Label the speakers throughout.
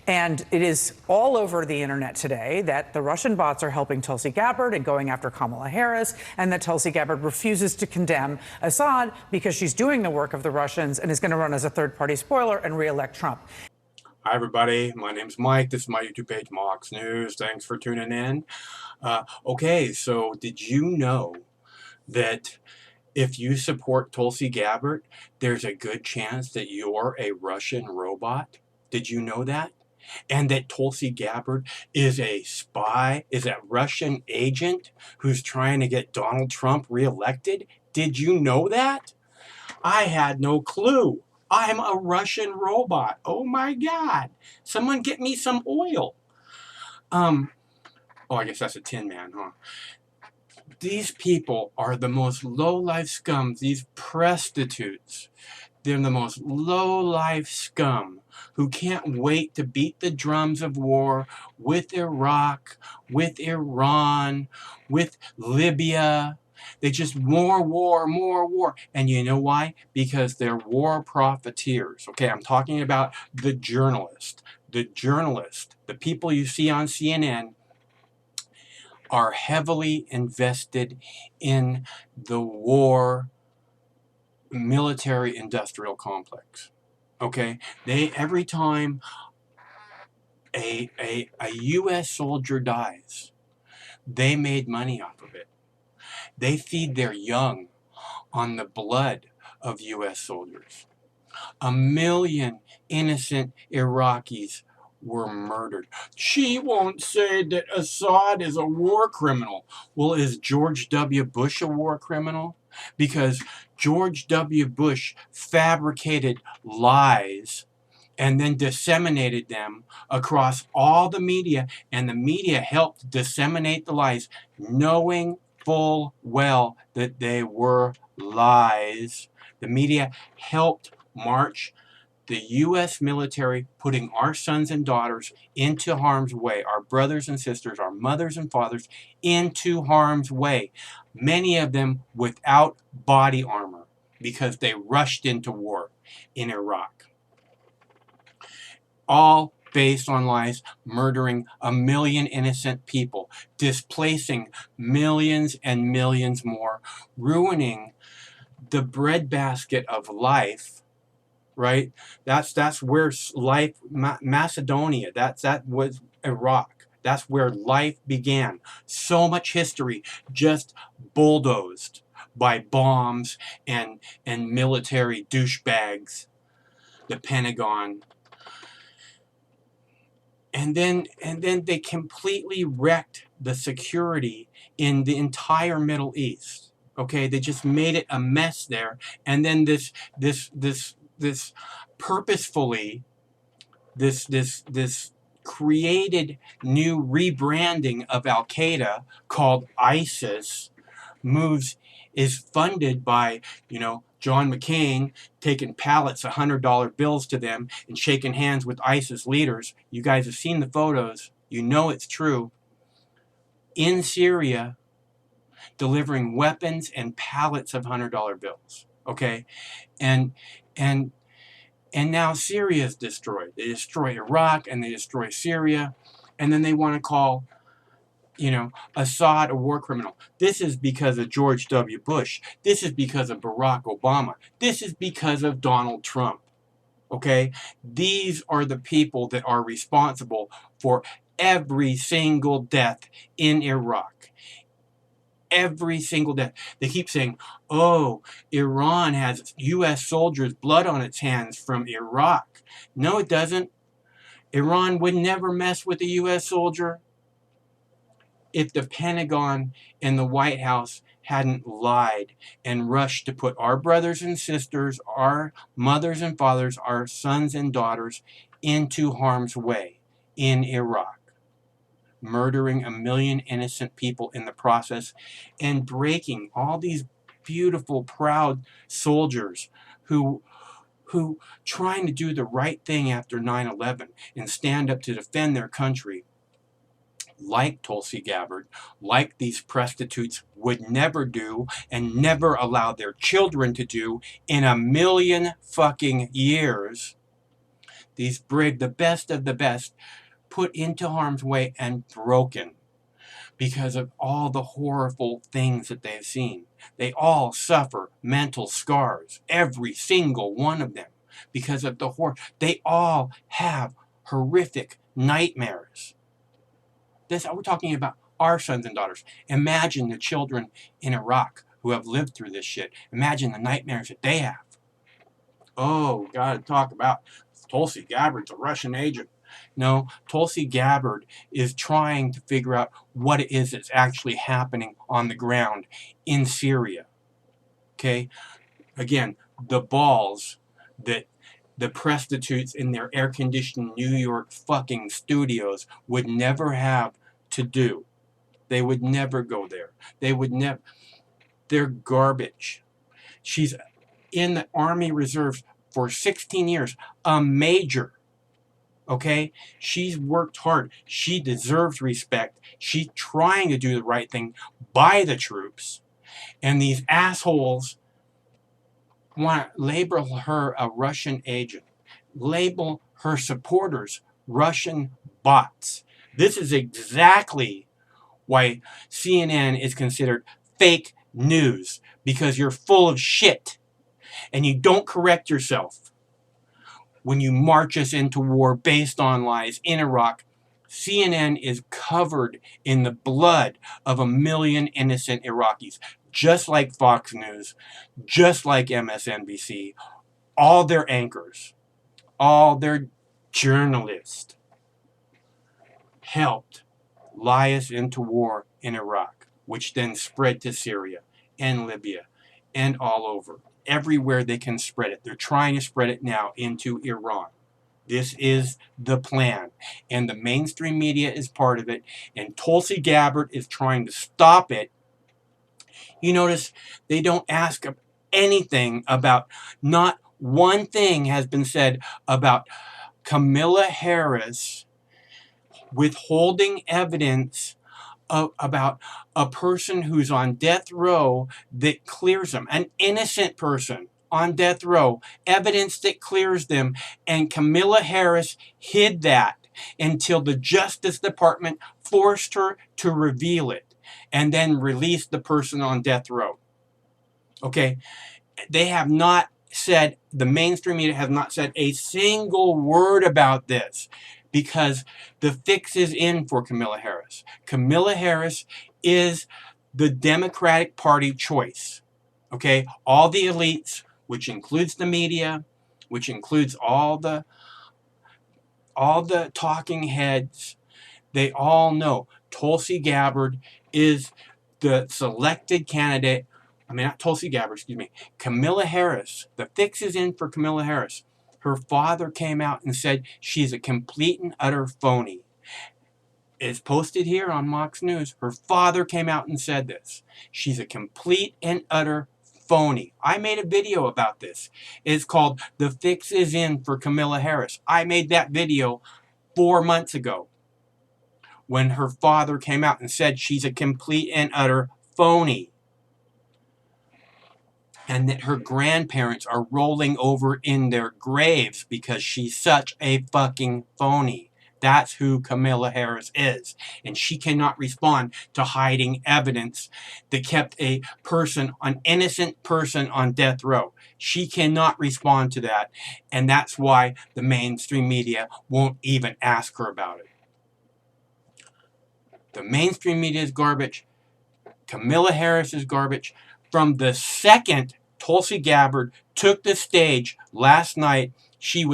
Speaker 1: And it is all over the internet today that the Russian bots are helping Tulsi Gabbard and going after Kamala Harris, and that Tulsi Gabbard refuses to condemn Assad because she's doing the work of the Russians and is going to run as a third-party spoiler and re-elect Trump.
Speaker 2: Hi everybody, my name's Mike. This is my YouTube page, Mox News. Thanks for tuning in. Okay, so did you know that if you support Tulsi Gabbard, there's a good chance that you're a Russian robot? Did you know that? And that Tulsi Gabbard is a spy, is a Russian agent who's trying to get Donald Trump reelected? Did you know that? I had no clue. I'm a Russian robot. Oh my God. Someone get me some oil. Oh, I guess that's a Tin Man, huh? These people are the most low-life scum. These prostitutes. They're the most low-life scum who can't wait to beat the drums of war with Iraq, with Iran, with Libya. They just more war. And you know why? Because they're war profiteers. Okay, I'm talking about the journalist. The journalist, the people you see on CNN, are heavily invested in the war military-industrial complex. Okay, every time a U.S. soldier dies, they made money off of it. They feed their young on the blood of U.S. soldiers. 1 million innocent Iraqis were murdered. She won't say that Assad is a war criminal. Well, is George W. Bush a war criminal? Because George W. Bush fabricated lies and then disseminated them across all the media, and the media helped disseminate the lies, knowing full well that they were lies. The media helped march the U.S. military, putting our sons and daughters into harm's way, our brothers and sisters, our mothers and fathers into harm's way, many of them without body armor because they rushed into war in Iraq. All based on lies, murdering 1 million innocent people, displacing millions and millions more, ruining the breadbasket of life. Right? That's where life, Macedonia, that was Iraq. That's where life began. So much history just bulldozed by bombs and military douchebags, the Pentagon. And then they completely wrecked the security in the entire Middle East. Okay, they just made it a mess there. And then this purposefully, this created new rebranding of Al-Qaeda called ISIS is funded by, John McCain taking pallets of $100 bills to them and shaking hands with ISIS leaders. You guys have seen the photos. You know it's true. In Syria, delivering weapons and pallets of $100 bills. Okay? And now Syria is destroyed. They destroy Iraq and they destroy Syria. And then they want to call, Assad a war criminal. This is because of George W. Bush. This is because of Barack Obama. This is because of Donald Trump. Okay? These are the people that are responsible for every single death in Iraq. Every single death. They keep saying, oh, Iran has U.S. soldiers' blood on its hands from Iraq. No, it doesn't. Iran would never mess with a U.S. soldier if the Pentagon and the White House hadn't lied and rushed to put our brothers and sisters, our mothers and fathers, our sons and daughters into harm's way in Iraq, murdering 1 million innocent people in the process and breaking all these beautiful, proud soldiers who trying to do the right thing after 9/11 and stand up to defend their country, like Tulsi Gabbard, like these prostitutes would never do and never allow their children to do in 1 million fucking years. the best of the best, put into harm's way and broken because of all the horrible things that they've seen. They all suffer mental scars, every single one of them, because of the horror. They all have horrific nightmares. We're talking about our sons and daughters. Imagine the children in Iraq who have lived through this shit. Imagine the nightmares that they have. Oh, we got to talk about Tulsi Gabbard's a Russian agent. No, Tulsi Gabbard is trying to figure out what it is that's actually happening on the ground in Syria. Okay? Again, the balls that the prostitutes in their air-conditioned New York fucking studios would never have to do. They would never go there. They would never. They're garbage. She's in the Army Reserves for 16 years, a major. Okay? She's worked hard. She deserves respect. She's trying to do the right thing by the troops. And these assholes want to label her a Russian agent, label her supporters Russian bots. This is exactly why CNN is considered fake news, because you're full of shit and you don't correct yourself. When you march us into war based on lies in Iraq, CNN is covered in the blood of 1 million innocent Iraqis, just like Fox News, just like MSNBC, all their anchors, all their journalists helped lie us into war in Iraq, which then spread to Syria and Libya and all over. Everywhere they can spread it. They're trying to spread it now into Iran. This is the plan. And the mainstream media is part of it. And Tulsi Gabbard is trying to stop it. You notice they don't ask anything about, not one thing has been said about Kamala Harris withholding evidence about a person who's on death row that clears them, an innocent person on death row, evidence that clears them, and Kamala Harris hid that until the Justice Department forced her to reveal it and then released the person on death row. Okay, they have not said, the mainstream media has not said a single word about this, because the fix is in for Kamala Harris. Kamala Harris is the Democratic Party choice. Okay? All the elites, which includes the media, which includes all the talking heads, they all know Tulsi Gabbard is the selected candidate. I mean, not Tulsi Gabbard, excuse me. Kamala Harris. The fix is in for Kamala Harris. Her father came out and said she's a complete and utter phony. It's posted here on Mox News. Her father came out and said this. She's a complete and utter phony. I made a video about this. It's called The Fix is In for Kamala Harris. I made that video 4 months ago when her father came out and said she's a complete and utter phony, and that her grandparents are rolling over in their graves because she's such a fucking phony. That's who Kamala Harris is. And she cannot respond to hiding evidence that kept a person, an innocent person, on death row. She cannot respond to that. And that's why the mainstream media won't even ask her about it. The mainstream media is garbage. Kamala Harris is garbage. From the second Tulsi Gabbard took the stage last night, she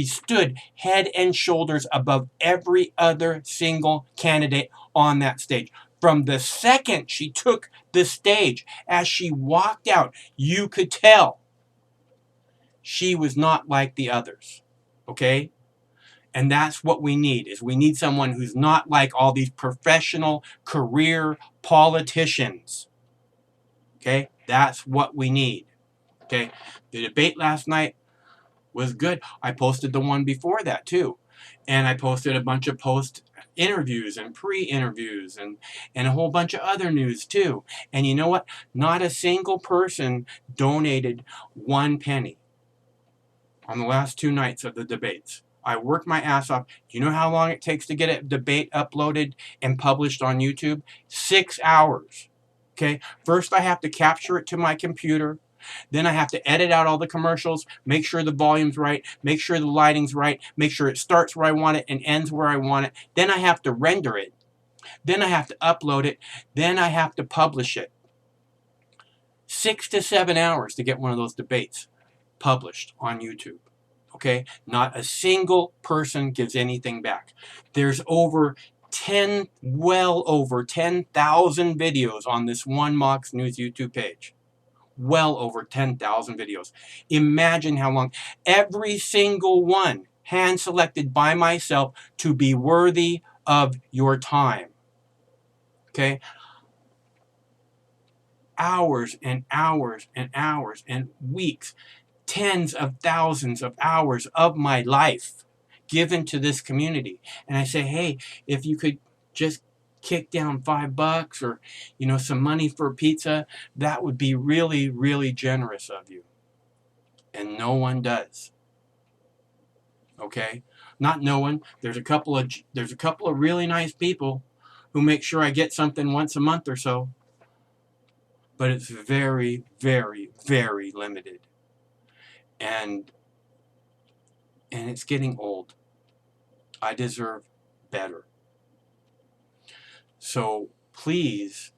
Speaker 2: stood head and shoulders above every other single candidate on that stage. From the second she took the stage, as she walked out, you could tell she was not like the others. Okay? And that's what we need, is we need someone who's not like all these professional career politicians. Okay? That's what we need. Okay? The debate last night was good. I posted the one before that too. And I posted a bunch of post interviews and pre-interviews and a whole bunch of other news too. And you know what? Not a single person donated 1 penny on the last 2 nights of the debates. I work my ass off. Do you know how long it takes to get a debate uploaded and published on YouTube? 6 hours. Okay? First, I have to capture it to my computer. Then I have to edit out all the commercials, make sure the volume's right, make sure the lighting's right, make sure it starts where I want it and ends where I want it. Then I have to render it. Then I have to upload it. Then I have to publish it. 6 to 7 hours to get one of those debates published on YouTube. Okay? Not a single person gives anything back. There's well over 10,000 videos on this one Mox News YouTube page. Well over 10,000 videos. Imagine how long. Every single one hand-selected by myself to be worthy of your time. Okay? Hours and hours and hours and weeks, tens of thousands of hours of my life given to this community. And I say, hey, if you could just kick down $5 or, some money for a pizza, that would be really, really generous of you. And no one does. Okay? Not no one. There's a couple of really nice people who make sure I get something once a month or so. But it's very, very, very limited. And it's getting old. I deserve better. So please,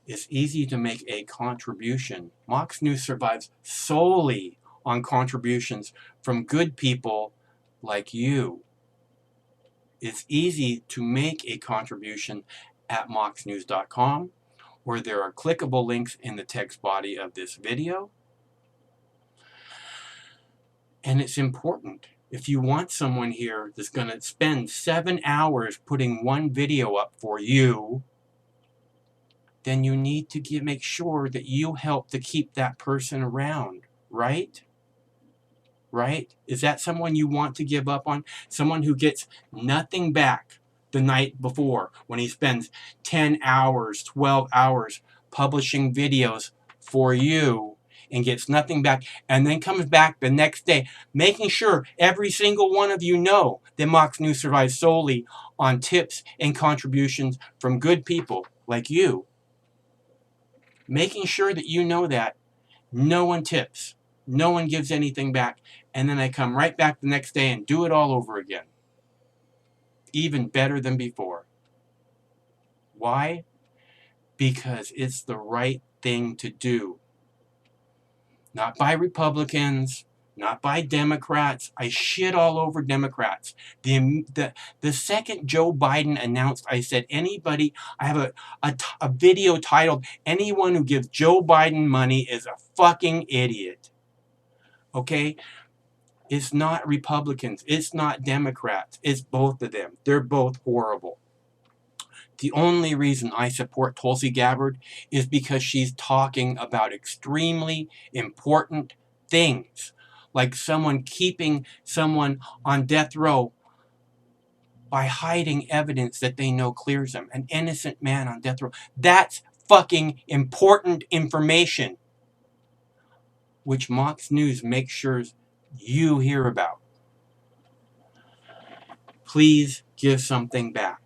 Speaker 2: it's easy to make a contribution. Mox News survives solely on contributions from good people like you. It's easy to make a contribution at moxnews.com, or there are clickable links in the text body of this video. And it's important. If you want someone here that's going to spend 7 hours putting one video up for you, then you need to make sure that you help to keep that person around, right? Right? Is that someone you want to give up on? Someone who gets nothing back the night before when he spends 10 hours, 12 hours publishing videos for you and gets nothing back, and then comes back the next day, making sure every single one of you know that Mox News survives solely on tips and contributions from good people like you. Making sure that you know that no one tips, no one gives anything back, and then I come right back the next day and do it all over again. Even better than before. Why? Because it's the right thing to do. Not by Republicans, not by Democrats. I shit all over Democrats. The second Joe Biden announced, I said, anybody, I have a video titled, anyone who gives Joe Biden money is a fucking idiot. Okay? It's not Republicans. It's not Democrats. It's both of them. They're both horrible. The only reason I support Tulsi Gabbard is because she's talking about extremely important things, like someone keeping someone on death row by hiding evidence that they know clears them. An innocent man on death row. That's fucking important information, which Mox News makes sure you hear about. Please give something back.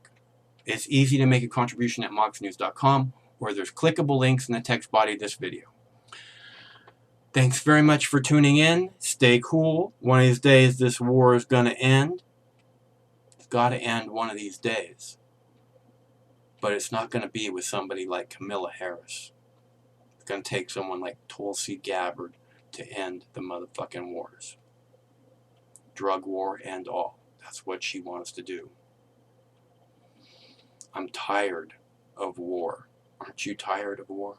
Speaker 2: It's easy to make a contribution at moxnews.com, or there's clickable links in the text body of this video. Thanks very much for tuning in. Stay cool. One of these days, this war is going to end. It's got to end one of these days. But it's not going to be with somebody like Kamala Harris. It's going to take someone like Tulsi Gabbard to end the motherfucking wars. Drug war and all. That's what she wants to do. I'm tired of war. Aren't you tired of war?